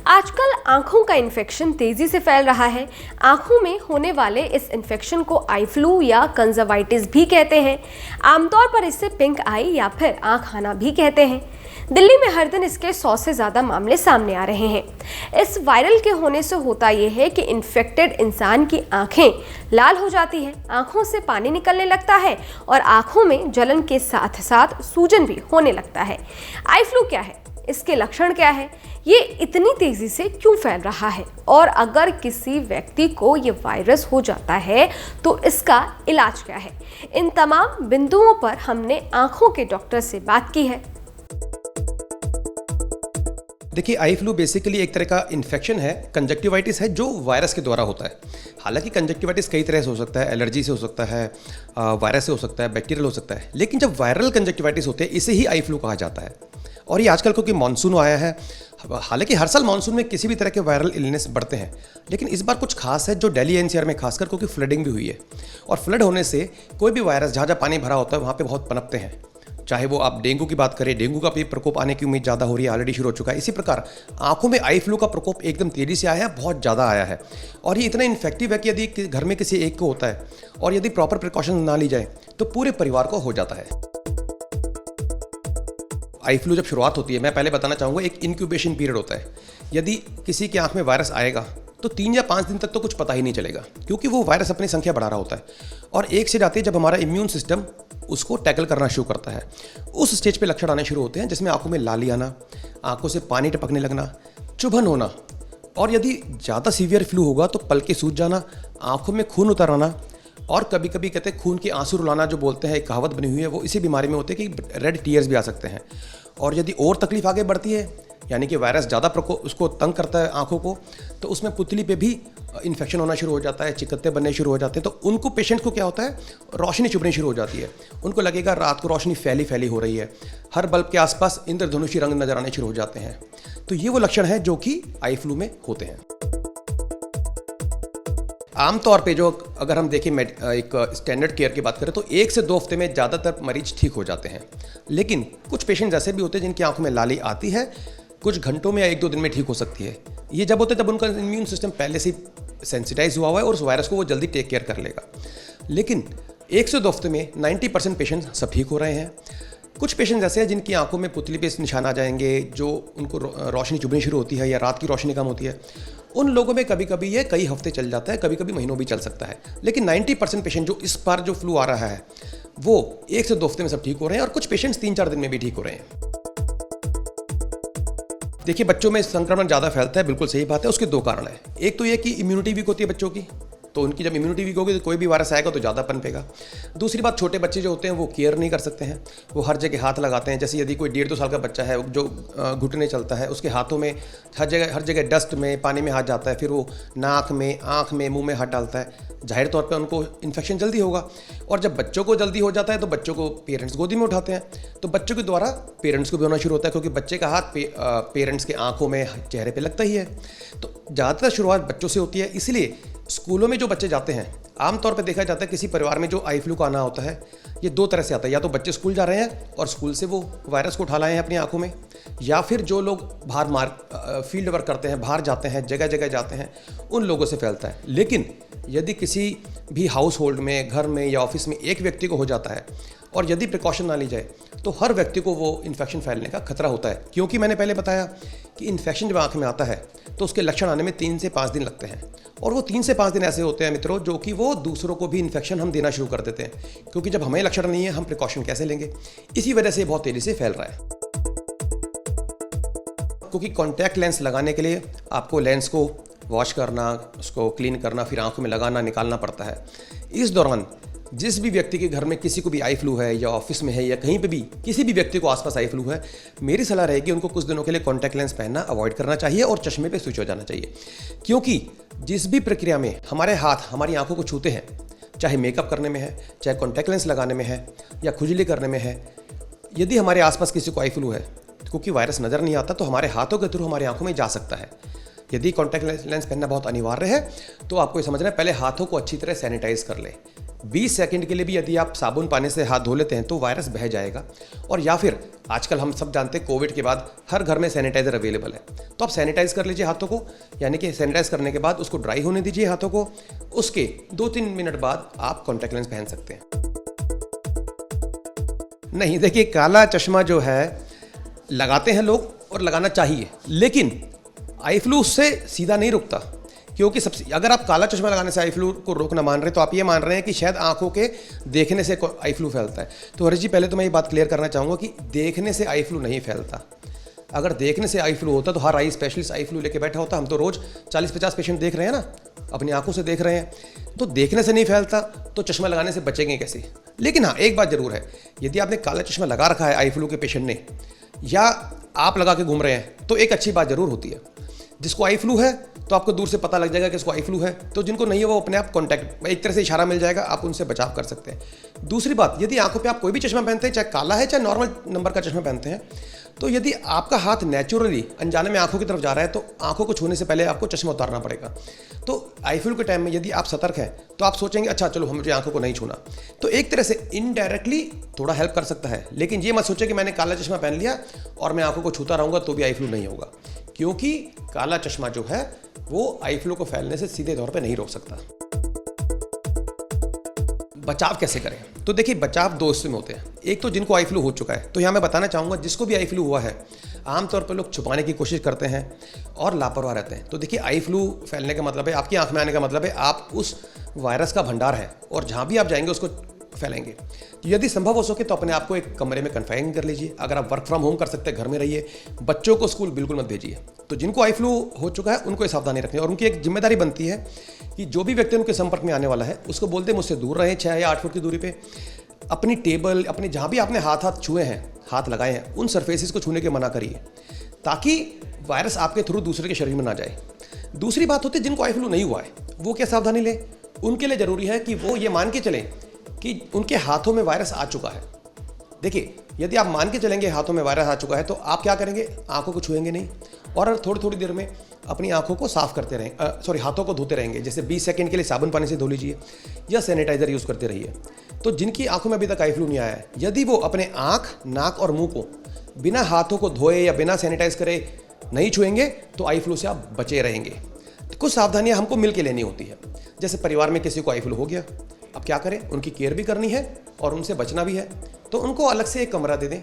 आजकल आंखों का इन्फेक्शन तेजी से फैल रहा है। आंखों में होने वाले इस इन्फेक्शन को आई फ्लू या कंजक्टिवाइटिस भी कहते हैं। आमतौर पर इसे पिंक आई या फिर आंख आना भी कहते हैं। दिल्ली में हर दिन इसके 100 से ज़्यादा मामले सामने आ रहे हैं। इस वायरल के होने से होता यह है कि इन्फेक्टेड इंसान की आंखें लाल हो जाती हैं, आंखों से पानी निकलने लगता है और आंखों में जलन के साथ साथ सूजन भी होने लगता है। आई फ्लू क्या है, इसके लक्षण क्या है, ये इतनी तेजी से क्यों फैल रहा है और अगर किसी व्यक्ति को ये वायरस हो जाता है तो इसका इलाज क्या है, इन तमाम बिंदुओं पर हमने आंखों के डॉक्टर से बात की है। देखिए, आई फ्लू बेसिकली एक तरह का इन्फेक्शन है, कंजक्टिवाइटिस है जो वायरस के द्वारा होता है। हालांकि कंजक्टिवाइटिस कई तरह से हो सकता है, एलर्जी से हो सकता है, वायरस से हो सकता है, बैक्टीरियल हो सकता है, लेकिन जब वायरल कंजक्टिवाइटिस होते हैं इसे ही आई फ्लू कहा जाता है। और ये आजकल क्योंकि मानसून आया है, हालांकि हर साल मानसून में किसी भी तरह के वायरल इलनेस बढ़ते हैं, लेकिन इस बार कुछ खास है जो दिल्ली एनसीआर में खासकर क्योंकि फ्लडिंग भी हुई है और फ्लड होने से कोई भी वायरस जहाँ जहाँ पानी भरा होता है वहाँ पे बहुत पनपते हैं। चाहे वो आप डेंगू की बात करें, डेंगू का भी प्रकोप आने की उम्मीद ज़्यादा हो रही है, ऑलरेडी शुरू हो चुका है। इसी प्रकार आंखों में आई फ्लू का प्रकोप एकदम तेज़ी से आया है, बहुत ज़्यादा आया है और ये इतना इन्फेक्टिव है कि यदि घर में किसी एक को होता है और यदि प्रॉपर प्रिकॉशन ना ली जाए तो पूरे परिवार को हो जाता है। आई फ्लू जब शुरुआत होती है, मैं पहले बताना चाहूँगा, एक इंक्यूबेशन पीरियड होता है। यदि किसी की आंख में वायरस आएगा तो 3 या 5 दिन तक तो कुछ पता ही नहीं चलेगा, क्योंकि वो वायरस अपनी संख्या बढ़ा रहा होता है और एक से जाती है जब हमारा इम्यून सिस्टम उसको टैकल करना शुरू करता है। उस स्टेज पे लक्षण आने शुरू होते हैं जिसमें आंखों में लाली आना, आंखों से पानी टपकने लगना, चुभन होना और यदि ज़्यादा सीवियर फ्लू होगा तो पलकें सूज जाना, आंखों में खून उतर आना और कभी कभी कहते हैं खून के आंसू रुलाना, जो बोलते हैं एक कहावत बनी हुई है, वो इसी बीमारी में होते हैं कि रेड टीयर्स भी आ सकते हैं। और यदि और तकलीफ आगे बढ़ती है, यानी कि वायरस ज़्यादा उसको तंग करता है आंखों को, तो उसमें पुतली पे भी इन्फेक्शन होना शुरू हो जाता है, चिकत्ते बनने शुरू हो जाते हैं। तो उनको पेशेंट को क्या होता है, रोशनी चुभनी शुरू हो जाती है। उनको लगेगा रात को रोशनी फैली फैली हो रही है, हर बल्ब के आसपास इंद्रधनुषी रंग नजर आने शुरू हो जाते हैं। तो ये वो लक्षण हैं जो कि आई फ्लू में होते हैं। आमतौर पे जो अगर हम देखें एक स्टैंडर्ड केयर की बात करें तो 1 से 2 हफ्ते में ज़्यादातर मरीज ठीक हो जाते हैं, लेकिन कुछ पेशेंट्स ऐसे भी होते हैं जिनकी आंखों में लाली आती है, कुछ घंटों में या 1-2 दिन में ठीक हो सकती है। ये जब होता है जब उनका इम्यून सिस्टम पहले से सेंसिटाइज हुआ है और उस वायरस को वो जल्दी टेक केयर कर लेगा। लेकिन 1 से 2 हफ्ते में 90% पेशेंट सब ठीक हो रहे हैं। कुछ पेशेंट्स ऐसे हैं जिनकी आंखों में पुतली पे निशान आ जाएंगे, जो उनको रोशनी चुभनी शुरू होती है या रात की रोशनी कम होती है। उन लोगों में कभी कभी ये कई हफ्ते चल जाता है, कभी कभी महीनों भी चल सकता है। लेकिन 90% पेशेंट जो इस बार जो फ्लू आ रहा है वो 1 से 2 हफ्ते में सब ठीक हो रहे हैं और कुछ पेशेंट्स 3-4 दिन में भी ठीक हो रहे हैं। देखिए, बच्चों में संक्रमण ज़्यादा फैलता है, बिल्कुल सही बात है। उसके 2 कारण हैं। एक तो ये कि इम्यूनिटी वीक होती है बच्चों की, तो उनकी जब इम्यूनिटी वीक होगी तो कोई भी वायरस आएगा तो ज़्यादा पनपेगा। दूसरी बात, छोटे बच्चे जो होते हैं वो केयर नहीं कर सकते हैं, वो हर जगह हाथ लगाते हैं। जैसे यदि कोई 1.5-2 साल का बच्चा है जो घुटने चलता है, उसके हाथों में हर जगह डस्ट में, पानी में हाथ जाता है, फिर वो नाक में, आँख में, मुँह में हाथ डालता है, जाहिर तौर पर उनको इन्फेक्शन जल्दी होगा। और जब बच्चों को जल्दी हो जाता है तो बच्चों को पेरेंट्स गोदी में उठाते हैं, तो बच्चों के द्वारा पेरेंट्स को भी होना शुरू होता है, क्योंकि बच्चे का हाथ पेरेंट्स के आँखों में, चेहरे पर लगता ही है। तो ज़्यादातर शुरुआत बच्चों से होती है। इसलिए स्कूलों में जो बच्चे जाते हैं, आमतौर पर देखा जाता है किसी परिवार में जो आई फ्लू का आना होता है ये 2 तरह से आता है। या तो बच्चे स्कूल जा रहे हैं और स्कूल से वो वायरस को उठा लाए हैं अपनी आंखों में, या फिर जो लोग बाहर फील्ड वर्क करते हैं, बाहर जाते हैं, जगह जगह जाते हैं, उन लोगों से फैलता है। लेकिन यदि किसी भी हाउस होल्ड में, घर में या ऑफिस में एक व्यक्ति को हो जाता है और यदि प्रिकॉशन ना ली जाए तो हर व्यक्ति को वो इन्फेक्शन फैलने का खतरा होता है। क्योंकि मैंने पहले बताया कि इन्फेक्शन जब आँख में आता है तो उसके लक्षण आने में 3 से 5 दिन लगते हैं और वो 3 से 5 दिन ऐसे होते हैं मित्रों, जो कि वो दूसरों को भी इन्फेक्शन हम देना शुरू कर देते हैं, क्योंकि जब हमें लक्षण नहीं है हम प्रिकॉशन कैसे लेंगे। इसी वजह से बहुत तेज़ी से फैल रहा है। क्योंकि कॉन्टैक्ट लेंस लगाने के लिए आपको लेंस को वॉश करना, उसको क्लीन करना, फिर आंखों में लगाना, निकालना पड़ता है। इस दौरान जिस भी व्यक्ति के घर में किसी को भी आई फ्लू है या ऑफिस में है या कहीं पे भी किसी भी व्यक्ति को आसपास आई फ्लू है, मेरी सलाह रहेगी उनको कुछ दिनों के लिए कॉन्टैक्ट लेंस पहनना अवॉइड करना चाहिए और चश्मे पे स्विच हो जाना चाहिए। क्योंकि जिस भी प्रक्रिया में हमारे हाथ हमारी आंखों को छूते हैं, चाहे मेकअप करने में है, चाहे कॉन्टैक्ट लेंस लगाने में है या खुजली करने में है, यदि हमारे आसपास किसी को आई फ्लू है, क्योंकि वायरस नज़र नहीं आता तो हमारे हाथों के थ्रू हमारी आंखों में जा सकता है। यदि कॉन्टैक्ट लेंस पहनना बहुत अनिवार्य है तो आपको ये समझना है, पहले हाथों को अच्छी तरह सैनिटाइज कर लें। 20 सेकंड के लिए भी यदि आप साबुन पानी से हाथ धो लेते हैं तो वायरस बह जाएगा। और या फिर आजकल हम सब जानते हैं कोविड के बाद हर घर में सैनिटाइज़र अवेलेबल है, तो आप सैनिटाइज कर लीजिए हाथों को, यानी कि सैनिटाइज करने के बाद उसको ड्राई होने दीजिए हाथों को। उसके 2-3 मिनट बाद आप कॉन्टैक्ट लेंस पहन सकते हैं। नहीं, देखिए काला चश्मा जो है लगाते हैं लोग और लगाना चाहिए, लेकिन आई फ्लू उससे सीधा नहीं रुकता। क्योंकि सबसे अगर आप काला चश्मा लगाने से आई फ्लू को रोकना मान रहे हैं तो आप ये मान रहे हैं कि शायद आंखों के देखने से आई फ्लू फैलता है। तो हरीश जी, पहले तो मैं ये बात क्लियर करना चाहूँगा कि देखने से आई फ्लू नहीं फैलता। अगर देखने से आई फ्लू होता तो हर आई स्पेशलिस्ट आई फ्लू लेके बैठा होता। हम तो रोज़ 40-50 पेशेंट देख रहे हैं ना, अपनी आंखों से देख रहे हैं। तो देखने से नहीं फैलता तो चश्मा लगाने से बचेंगे कैसे? लेकिन हाँ, एक बात जरूर है, यदि आपने काला चश्मा लगा रखा है आई फ्लू के पेशेंट ने, या आप लगा के घूम रहे हैं, तो एक अच्छी बात जरूर होती है, जिसको आई फ्लू है तो आपको दूर से पता लग जाएगा कि इसको आई फ्लू है। तो जिनको नहीं है वो अपने आप कॉन्टैक्ट, एक तरह से इशारा मिल जाएगा, आप उनसे बचाव कर सकते हैं। दूसरी बात, यदि आंखों पे आप कोई भी चश्मा पहनते हैं, चाहे काला है चाहे नॉर्मल नंबर का चश्मा पहनते हैं, तो यदि आपका हाथ नेचुरली अनजाने में आंखों की तरफ जा रहा है तो आंखों को छूने से पहले आपको चश्मा उतारना पड़ेगा। तो आई फ्लू के टाइम में यदि आप सतर्क हैं तो आप सोचेंगे अच्छा चलो मुझे आंखों को नहीं छूना, तो एक तरह से इनडायरेक्टली थोड़ा हेल्प कर सकता है। लेकिन ये मत सोचे कि मैंने काला चश्मा पहन लिया और मैं आंखों को छूता रहूंगा तो भी आई फ्लू नहीं होगा, क्योंकि काला चश्मा जो है वो आई फ्लू को फैलने से सीधे तौर पे नहीं रोक सकता। बचाव कैसे करें? तो देखिए, बचाव 2 हिस्से में होते हैं। एक तो जिनको आई फ्लू हो चुका है, तो यहाँ मैं बताना चाहूँगा जिसको भी आई फ्लू हुआ है, आमतौर पर लोग छुपाने की कोशिश करते हैं और लापरवाह रहते हैं। तो देखिए, आई फ्लू फैलने का मतलब है, आपकी आंख में आने का मतलब है आप उस वायरस का भंडार है और जहाँ भी आप जाएंगे उसको फैलेंगे। यदि संभव हो सके तो अपने आप को एक कमरे में कन्फाइन कर लीजिए। अगर आप वर्क फ्रॉम होम कर सकते हैं, घर में रहिए। बच्चों को स्कूल बिल्कुल मत भेजिए। तो जिनको आई फ्लू हो चुका है उनको ये सावधानी रखनी है और उनकी एक जिम्मेदारी बनती है कि जो भी व्यक्ति उनके संपर्क में आने वाला है उसको बोलते मुझसे दूर रहें, 6 या 8 फुट की दूरी पे। अपनी टेबल, अपनी जहाँ भी आपने हाथ छुए हैं, हाथ लगाए हैं, उन सरफेसेस को छूने के मना करिए ताकि वायरस आपके थ्रू दूसरे के शरीर में ना जाए। दूसरी बात होती है जिनको आई फ्लू नहीं हुआ है वो क्या सावधानी लें? उनके लिए ज़रूरी है कि वो ये मान के चलें कि उनके हाथों में वायरस आ चुका है। देखिए, यदि आप मान के चलेंगे हाथों में वायरस आ चुका है तो आप क्या करेंगे? आंखों को छुएंगे नहीं और थोड़ी थोड़ी देर में अपनी आंखों को साफ करते रहेंगे, हाथों को धोते रहेंगे। जैसे 20 सेकंड के लिए साबुन पानी से धो लीजिए या सैनिटाइजर यूज़ करते रहिए। तो जिनकी आंखों में अभी तक आई फ्लू नहीं आया है, यदि वो अपने आंख, नाक और मुंह को बिना हाथों को धोए या बिना सैनिटाइज करे नहीं छुएंगे तो आई फ्लू से आप बचे रहेंगे। तो कुछ सावधानियां हमको मिल के लेनी होती है। जैसे परिवार में किसी को आई फ्लू हो गया, अब क्या करें? उनकी केयर भी करनी है और उनसे बचना भी है, तो उनको अलग से एक कमरा दे दें।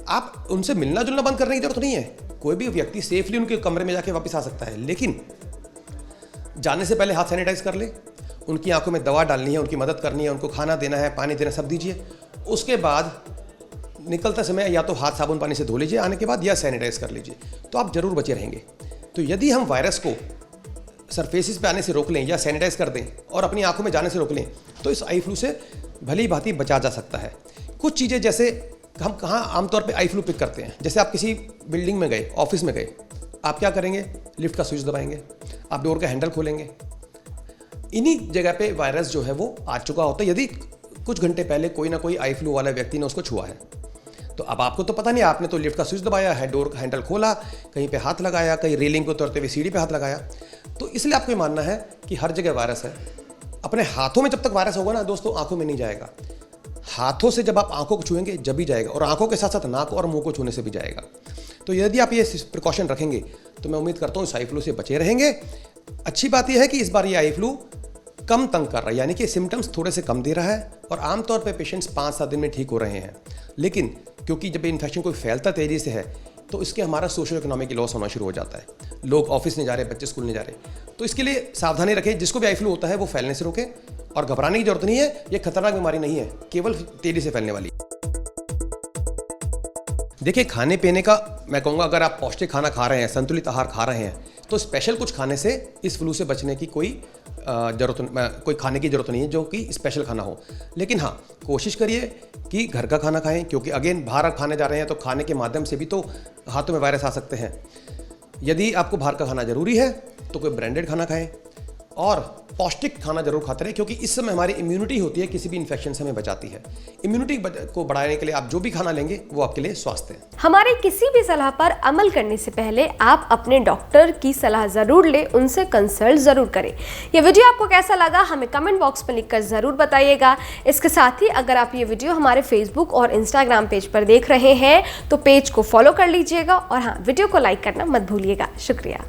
आप उनसे मिलना जुलना बंद करने की जरूरत नहीं है। कोई भी व्यक्ति सेफली उनके कमरे में जाके वापस आ सकता है, लेकिन जाने से पहले हाथ सैनिटाइज कर ले। उनकी आंखों में दवा डालनी है, उनकी मदद करनी है, उनको खाना देना है, पानी देना, सब दीजिए। उसके बाद निकलते समय या तो हाथ साबुन पानी से धो लीजिए आने के बाद, या सैनिटाइज कर लीजिए, तो आप जरूर बचे रहेंगे। तो यदि हम वायरस को सरफेसिस पे आने से रोक लें या सैनिटाइज कर दें और अपनी आंखों में जाने से रोक लें तो इस आई फ्लू से भली भांति बचा जा सकता है। कुछ चीज़ें जैसे हम कहाँ आमतौर पे आई फ्लू पिक करते हैं, जैसे आप किसी बिल्डिंग में गए, ऑफिस में गए, आप क्या करेंगे? लिफ्ट का स्विच दबाएंगे, आप डोर का हैंडल खोलेंगे। इन्हीं जगह पे वायरस जो है वो आ चुका होता है यदि कुछ घंटे पहले कोई ना कोई आई फ्लू वाले व्यक्ति ने उसको छुआ है। तो अब आपको तो पता नहीं, आपने तो लिफ्ट का स्विच दबाया है, डोर का हैंडल खोला, कहीं पे हाथ लगाया, कहीं रेलिंग को उतरते हुए सीढ़ी पे हाथ लगाया। तो इसलिए आपको ये मानना है कि हर जगह वायरस है। अपने हाथों में जब तक वायरस होगा ना दोस्तों, आंखों में नहीं जाएगा। हाथों से जब आप आंखों को छुएंगे जब भी जाएगा, और आंखों के साथ साथ नाक और मुंह को छूने से भी जाएगा। तो यदि आप ये प्रिकॉशन रखेंगे तो मैं उम्मीद करता हूँ इस आई फ्लू से बचे रहेंगे। अच्छी बात यह है कि इस बार ये आई फ्लू कम तंग कर रहा है, यानी कि सिम्टम्स थोड़े से कम दे रहा है और आमतौर पर पेशेंट्स 5-7 दिन में ठीक हो रहे हैं। लेकिन क्योंकि जब इन्फेक्शन कोई फैलता तेजी से है तो इसके हमारा सोशल इकोनॉमिक लॉस होना शुरू हो जाता है। लोग ऑफिस नहीं जा रहे, बच्चे स्कूल नहीं जा रहे। तो इसके लिए सावधानी रखें। जिसको भी आई फ्लू होता है वो फैलने से रोके और घबराने की जरूरत नहीं है। ये खतरनाक बीमारी नहीं है, केवल तेजी से फैलने वाली। देखिए, खाने पीने का मैं कहूँगा, अगर आप पौष्टिक खाना खा रहे हैं, संतुलित आहार खा रहे हैं, तो स्पेशल कुछ खाने से इस फ्लू से बचने की कोई खाने की जरूरत नहीं है जो कि स्पेशल खाना हो। लेकिन हाँ, कोशिश करिए कि घर का खाना खाएं, क्योंकि अगेन बाहर खाने जा रहे हैं तो खाने के माध्यम से भी तो हाथों में वायरस आ सकते हैं। यदि आपको बाहर का खाना जरूरी है तो कोई ब्रांडेड खाना खाएं और पौष्टिक खाना जरूर खाते रहे, क्योंकि इस समय हमारी इम्यूनिटी होती है किसी भी इन्फेक्शन से हमें बचाती है। इम्यूनिटी को बढ़ाने के लिए आप जो भी खाना लेंगे वो आपके लिए स्वास्थ्य है। हमारे किसी भी सलाह पर अमल करने से पहले आप अपने डॉक्टर की सलाह जरूर लें, उनसे कंसल्ट जरूर करें। ये वीडियो आपको कैसा लगा हमें कमेंट बॉक्स में लिखकर जरूर बताइएगा। इसके साथ ही अगर आप ये वीडियो हमारे फेसबुक और इंस्टाग्राम पेज पर देख रहे हैं तो पेज को फॉलो कर लीजिएगा और हाँ, वीडियो को लाइक करना मत भूलिएगा। शुक्रिया।